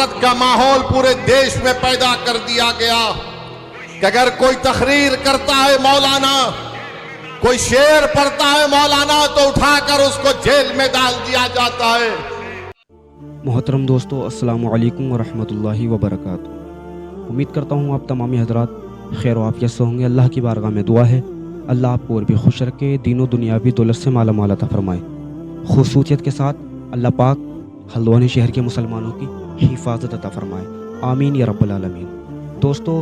जहालत का माहौल पूरे देश में पैदा कर दिया गया कि अगर कोई तकरीर करता है मौलाना, कोई शेर पढ़ता है मौलाना, तो उठाकर उसको जेल में डाल दिया जाता है। मोहतरम दोस्तों, अस्सलामु अलैकुम वरहमतुल्लाहि वबरकातुहू। उम्मीद करता हूँ आप तमामी हजरात खैर आफियत से होंगे। अल्लाह की बारगाह में दुआ है अल्लाह आपको और भी खुश रखे, दीनों दुनियावी दौलत से माला माल अता फरमाए। खूबसूरतियत के साथ अल्लाह पाक हल्द्वानी शहर के मुसलमानों की हिफाजत अता फरमाए, आमीन या रब्बल आलमीन। दोस्तों,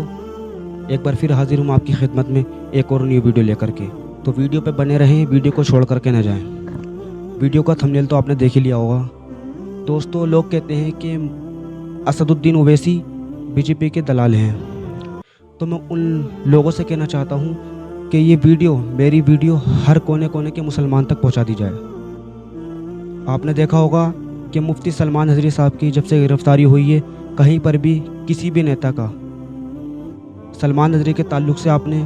एक बार फिर हाजिर हूँ आपकी खिदमत में एक और न्यू वीडियो लेकर के। तो वीडियो पे बने रहें, वीडियो को छोड़ करके न जाएं। वीडियो का थंबनेल तो आपने देख ही लिया होगा। दोस्तों, लोग कहते हैं कि असदुद्दीन ओवैसी बीजेपी के दलाल हैं, तो मैं उन लोगों से कहना चाहता हूँ कि ये वीडियो, मेरी वीडियो हर कोने कोने के मुसलमान तक पहुँचा दी जाए। आपने देखा होगा कि मुफ्ती सलमान नजरी साहब की जब से गिरफ्तारी हुई है, कहीं पर भी किसी भी नेता का सलमान नजरी के ताल्लुक़ से आपने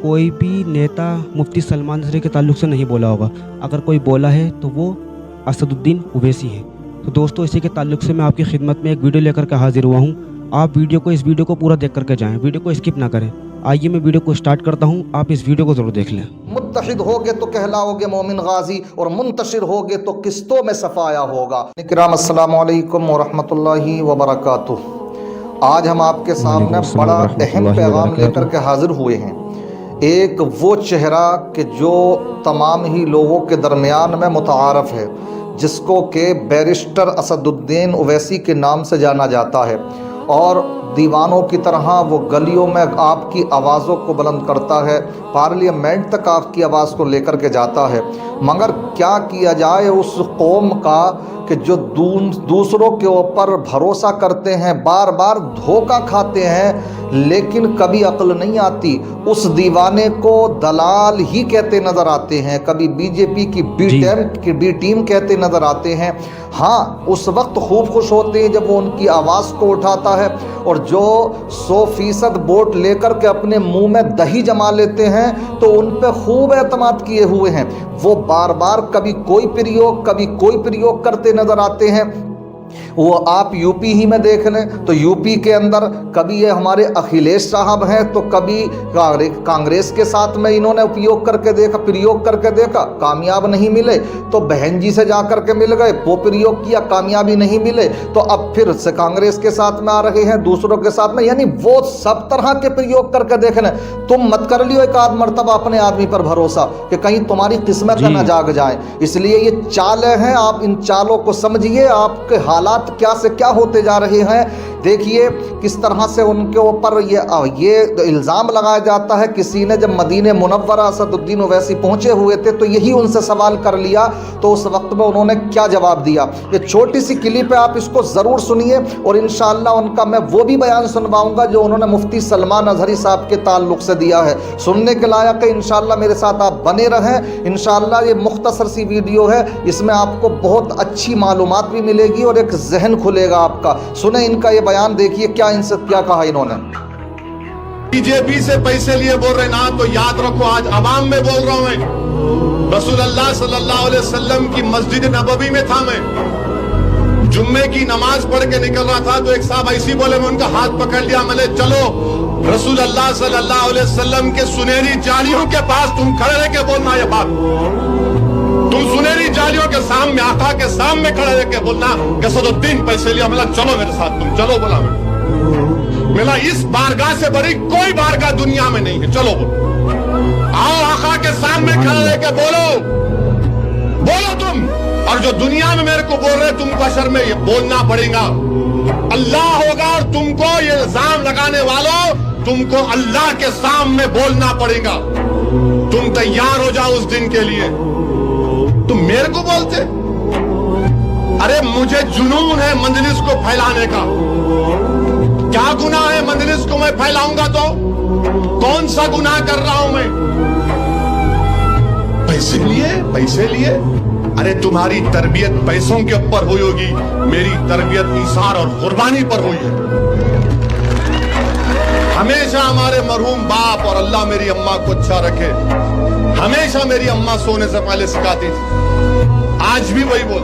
कोई भी नेता मुफ्ती सलमान नजरी के ताल्लुक़ से नहीं बोला होगा। अगर कोई बोला है तो वो असदुद्दीन ओवैसी है। तो दोस्तों, इसी के ताल्लुक़ से मैं आपकी खिदमत में एक वीडियो लेकर के हाजिर हुआ हूँ। आप इस वीडियो को पूरा देख करके जाएँ, वीडियो को स्किप ना करें। आइए मैं वीडियो को स्टार्ट करता हूँ, आप इस वीडियो को ज़रूर देख लें। मुत्तहिद होगे तो कहलाओगे मोमिन गाजी, और मुंतशिर होगे तो किस्तों में सफाया होगा। इकराम अस्सलामु अलैकुम वरहमतुल्लाहि वबरकातुहू। आज हम आपके सामने बड़ा अहम पैगाम लेकर के हाजिर हुए हैं। एक वो चेहरा कि जो तमाम ही लोगों के दरमियान में मुतारफ़ है, जिसको के बैरिस्टर असदुद्दीन ओवैसी के नाम से जाना जाता है, और दीवानों की तरह वो गलियों में आपकी आवाज़ों को बुलंद करता है, पार्लियामेंट तक आपकी आवाज़ को लेकर के जाता है। मगर क्या किया जाए उस कौम का कि जो दूसरों के ऊपर भरोसा करते हैं, बार बार धोखा खाते हैं, लेकिन कभी अक्ल नहीं आती। उस दीवाने को दलाल ही कहते नज़र आते हैं, कभी बीजेपी की बी टीम कहते नज़र आते हैं। हाँ, उस वक्त खूब खुश होते हैं जब वो उनकी आवाज़ को उठाता है, और जो 100% वोट लेकर के अपने मुंह में दही जमा लेते हैं तो उन पे खूब एतमाद किए हुए हैं। वो बार बार कभी कोई प्रयोग करते नज़र आते हैं। वो आप यूपी ही में देख लें तो यूपी के अंदर कभी ये हमारे अखिलेश साहब हैं, तो कभी कांग्रेस के साथ में इन्होंने प्रयोग करके देखा, कामयाब नहीं मिले, तो बहन जी से जा कर के मिल गए, वो प्रयोग किया, कामयाबी नहीं मिले, तो अब फिर से कांग्रेस के साथ में आ रहे हैं, दूसरों के साथ में। यानी वो सब तरह के प्रयोग करके देख लें। तुम मत कर लियो एक आध मरतबा अपने आदमी पर भरोसा कि कहीं तुम्हारी किस्मत न जाग जाए। इसलिए ये चालें हैं, आप इन चालों को समझिए। आपके हालात क्या से क्या होते जा रहे हैं, देखिए किस तरह से उनके ऊपर ये इल्ज़ाम लगाया जाता है। किसी ने जब मदीने मुनव्वरा असदुद्दीन ओवैसी पहुंचे हुए थे तो यही उनसे सवाल कर लिया, तो उस वक्त में उन्होंने क्या जवाब दिया। ये छोटी सी क्लिप है, आप इसको ज़रूर सुनिए, और इंशाअल्लाह उनका मैं वो भी बयान सुनवाऊंगा जो उन्होंने मुफ्ती सलमान नजरी साहब के ताल्लुक़ से दिया है। सुनने के लायक है। इंशाअल्लाह मेरे साथ आप बने रहें। इंशाअल्लाह ये मुख्तसर सी वीडियो है, इसमें आपको बहुत अच्छी मालूमात भी मिलेगी और एक जहन खुलेगा आपका। सुने इनका ये बयान, देखिए क्या इनसे क्या कहा इन्होंने। बीजेपी से पैसे लिए बोल रहे ना, तो याद रखो आज अवाम में बोल रहा हूं मैं। रसूलुल्लाह सल्लल्लाहु अलैहि वसल्लम की मस्जिद नबवी में था मैं, जुम्मे की नमाज पढ़ के निकल रहा था, तो एक साहब ऐसी बोले, मैं उनका हाथ पकड़ लिया, मैंने चलो रसूलुल्लाह सल्लल्लाहु अलैहि वसल्लम के सुनहरी जालियों के पास तुम खड़े रह के बोलना ये बात। तुम सुनहरी जालियों के सामने, आका के सामने खड़े रह के बोलना कि असदुद्दीन पैसे लिया। मिला चलो मेरे साथ, तुम चलो। बोला मिला इस बारगाह से बड़ी कोई बारगाह दुनिया में नहीं है, चलो आओ आका के सामने खड़े रह के बोलो तुम। और जो दुनिया में मेरे को बोल रहे, तुमको अशर में ये बोलना पड़ेगा। अल्लाह होगा और तुमको ये इल्जाम लगाने वालों, तुमको अल्लाह के सामने बोलना पड़ेगा। तुम तैयार हो जाओ उस दिन के लिए। तुम मेरे को बोलते, अरे मुझे जुनून है मजलिस को फैलाने का। क्या गुनाह है मजलिस को मैं फैलाऊंगा तो? कौन सा गुनाह कर रहा हूं मैं? पैसे लिए? अरे तुम्हारी तरबियत पैसों के ऊपर हुई होगी, मेरी तरबियत इसार और कुर्बानी पर हुई है। हमेशा हमारे मरहूम बाप, और अल्लाह मेरी अम्मा को अच्छा रखे, हमेशा मेरी अम्मा सोने से पहले सिखाती थी, आज भी वही बोल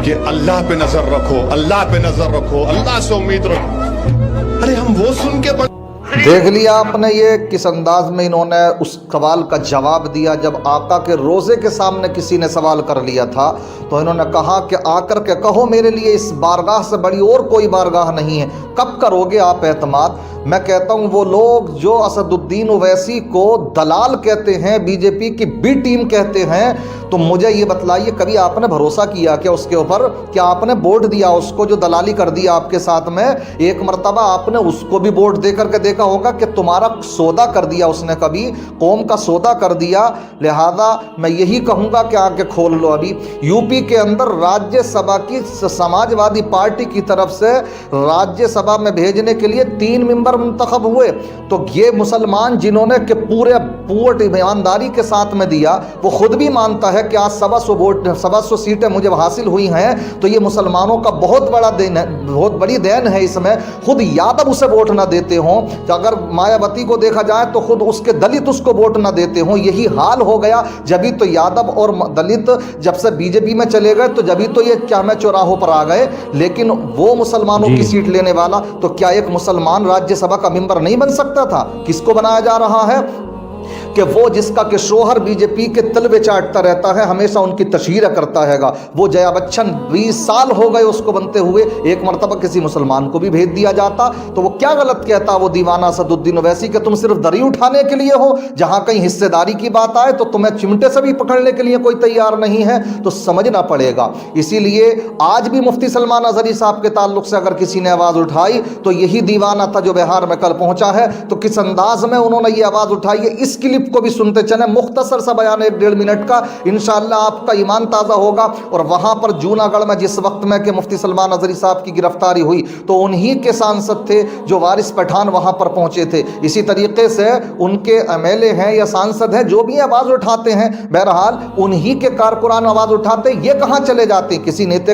कि अल्लाह पे नजर रखो, अल्लाह पे नजर रखो, अल्लाह से उम्मीद रखो। अरे हम वो सुन के देख लिया आपने ये किस अंदाज में इन्होंने उस सवाल का जवाब दिया। जब आका के रोज़े के सामने किसी ने सवाल कर लिया था तो इन्होंने कहा कि आकर के कहो मेरे लिए इस बारगाह से बड़ी और कोई बारगाह नहीं है, कब करोगे आप एतमाद। मैं कहता हूँ वो लोग जो असदुद्दीन ओवैसी को दलाल कहते हैं, बीजेपी की बी टीम कहते हैं, तो मुझे ये बतलाइए कभी आपने भरोसा किया क्या उसके ऊपर? क्या आपने वोट दिया उसको जो दलाली कर दिया आपके साथ में? एक मरतबा आपने उसको भी वोट दे करके देखा होगा कि तुम्हारा सौदा कर दिया उसने, कभी कौम का सौदा कर दिया। लिहाजा मैं यही कहूँगा कि आके खोल लो। अभी यूपी के अंदर राज्यसभा की समाजवादी पार्टी की तरफ से राज्यसभा में भेजने के लिए 3 मेंबर मुंतखब हुए, तो ये मुसलमान जिन्होंने कि पूरे ईमानदारी के साथ में दिया, वो खुद भी मानता है कि आज 125 सीटें मुझे हासिल हुई हैं, तो ये मुसलमानों का बहुत बड़ा देन है, बहुत बड़ी देन है इसमें। खुद यादव उसे वोट ना देते हों, तो अगर मायावती को देखा जाए तो खुद उसके दलित उसको वोट ना देते हों, यही हाल हो गया। जभी तो यादव और दलित जब से बीजेपी में चले गए तो जभी तो ये क्या में चौराहों पर आ गए। लेकिन वो मुसलमानों की सीट लेने वाला, तो क्या एक मुसलमान राज्यसभा का मेंबर नहीं बन सकता था? किसको बनाया जा रहा है कि वो जिसका कि शोहर बीजेपी के तलबे चाटता रहता है, हमेशा उनकी तशहीर करता हैगा, वो जया बच्चन 20 साल हो गए उसको बनते हुए, एक मरतबा किसी मुसलमान को भी भेज दिया जाता तो वो क्या गलत कहता वो दीवाना असदुद्दीन ओवैसी कि तुम सिर्फ दरी उठाने के लिए हो, जहां कहीं हिस्सेदारी की बात आए तो तुम्हें चिमटे से भी पकड़ने के लिए कोई तैयार नहीं है। तो समझना पड़ेगा। इसीलिए आज भी मुफ्ती सलमान अजहरी साहब के ताल्लुक से अगर किसी ने आवाज़ उठाई तो यही दीवाना था जो बिहार में कल पहुंचा है। तो किस अंदाज में उन्होंने ये आवाज़ उठाई है, इस क्लिप को भी सुनते चले। मुख्तसर सा बयान 1-1.5 मिनट का, इंशाअल्लाह आपका ईमान ताज़ा होगा। और वहां पर जूनागढ़ में जिस वक्त में कि मुफ्ती सलमान अजहरी साहब की गिरफ्तारी हुई तो उन्हीं के सांसद थे जो वारिस पठान वहां पर पहुंचे थे। इसी तरीके से उनके एमएलए हैं या सांसद हैं जो भी आवाज़ उठाते हैं, बहरहाल उन्हीं के कारकुनान आवाज़ उठाते। ये कहाँ चले जाते हैं? किसी नेता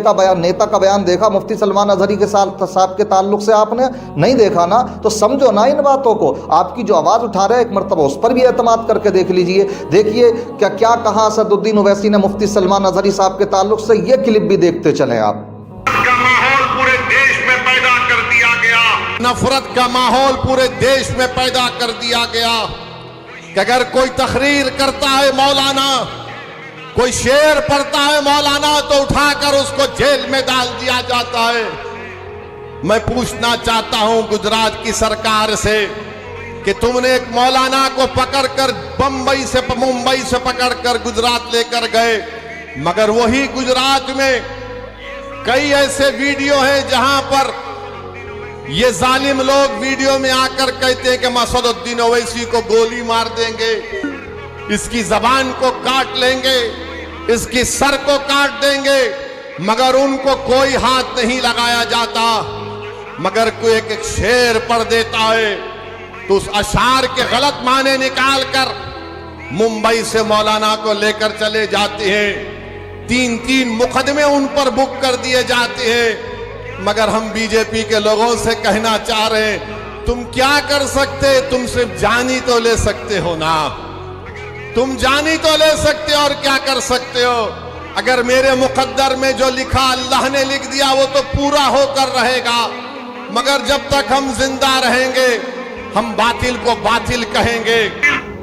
का बयान देखा मुफ्ती सलमान अजहरी के साहब के ताल्लुक से? आपने नहीं देखा ना, तो समझो ना इन बातों को। आपकी जो आवाज़ उठा रहे हैं एक मरतबा उस पर भी एतमाद करके देख लीजिए। देखिए क्या कहा असदुद्दीन ओवैसी ने मुफ्ती सलमान अजहरी साहब के ताल्लुक से, ये क्लिप भी देखते चलें आप। का माहौल पूरे देश में पैदा कर दिया गया, नफरत का माहौल पूरे देश में पैदा कर दिया गया कि अगर कोई तकरीर करता है मौलाना, कोई शेर पढ़ता है मौलाना, तो उठाकर उसको जेल में डाल दिया जाता है। मैं पूछना चाहता हूं गुजरात की सरकार से कि तुमने एक मौलाना को पकड़कर मुंबई से पकड़कर गुजरात लेकर गए, मगर वही गुजरात में कई ऐसे वीडियो हैं जहां पर ये जालिम लोग वीडियो में आकर कहते हैं कि असदुद्दीन ओवैसी को गोली मार देंगे, इसकी जबान को काट लेंगे, इसकी सर को काट देंगे, मगर उनको कोई हाथ नहीं लगाया जाता। मगर कोई एक शेर पढ़ देता है तो उस अशार के गलत माने निकाल कर मुंबई से मौलाना को लेकर चले जाते हैं। 3-3 मुकदमे उन पर बुक कर दिए जाते हैं। मगर हम बीजेपी के लोगों से कहना चाह रहे हैं, तुम क्या कर सकते? तुम सिर्फ जानी तो ले सकते हो ना, तुम जानी तो ले सकते हो और क्या कर सकते हो? अगर मेरे मुकद्दर में जो लिखा अल्लाह ने लिख दिया वो तो पूरा होकर रहेगा, मगर जब तक हम जिंदा रहेंगे हम बातिल को बातिल कहेंगे।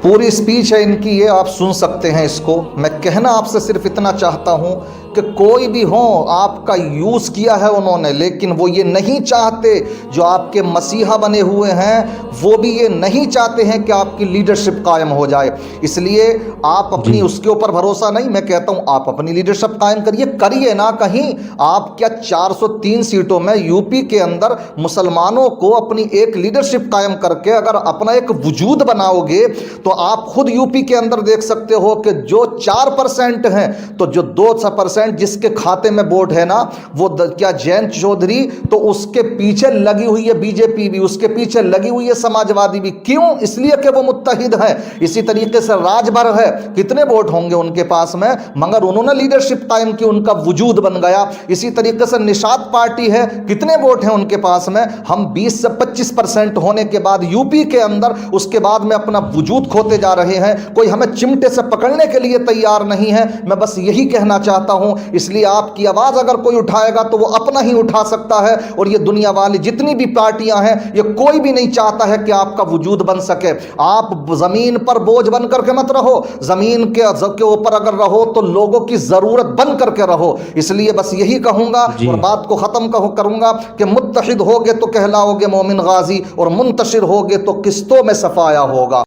पूरी स्पीच है इनकी, ये आप सुन सकते हैं इसको। मैं कहना आपसे सिर्फ इतना चाहता हूं कि कोई भी हो, आपका यूज़ किया है उन्होंने, लेकिन वो ये नहीं चाहते, जो आपके मसीहा बने हुए हैं वो भी ये नहीं चाहते हैं कि आपकी लीडरशिप कायम हो जाए। इसलिए आप अपनी उसके ऊपर भरोसा नहीं, मैं कहता हूं आप अपनी लीडरशिप कायम करिए ना। कहीं आप क्या 403 सीटों में यूपी के अंदर मुसलमानों को अपनी एक लीडरशिप कायम करके अगर अपना एक वजूद बनाओगे तो आप खुद यूपी के अंदर देख सकते हो कि जो 4% हैं, तो जो 2% जिसके खाते में वोट है ना, वो क्या जयंत चौधरी, तो उसके पीछे लगी हुई है बीजेपी भी, उसके पीछे लगी हुई है समाजवादी भी। क्यों? इसलिए कि वो मुत्तहिद है। इसी तरीके से राजभर है, कितने वोट होंगे उनके पास में, मगर उन्होंने लीडरशिप कायम की, उनका वजूद बन गया। इसी तरीके से निषाद पार्टी है, कितने वोट हैं उनके पास में, हम 20 से 25% होने के बाद यूपी के अंदर उसके बाद में अपना वजूद खोते जा रहे हैं। कोई हमें चिमटे से पकड़ने के लिए तैयार नहीं है। मैं बस यही कहना चाहता हूं हूँ, इसलिए आपकी आवाज़ अगर कोई उठाएगा तो वो अपना ही उठा सकता है। और ये दुनिया वाली जितनी भी पार्टियां हैं, ये कोई भी नहीं चाहता है कि आपका वजूद बन सके। आप ज़मीन पर बोझ बन करके मत रहो, ज़मीन के ऊपर अगर रहो तो लोगों की ज़रूरत बन करके रहो। इसलिए बस यही कहूँगा और बात को ख़त्म करूँगा कि मुत्तहिद होगे तो कहलाओगे मोमिन गाजी और मुंतशिर होगे तो किस्तों में सफाया होगा।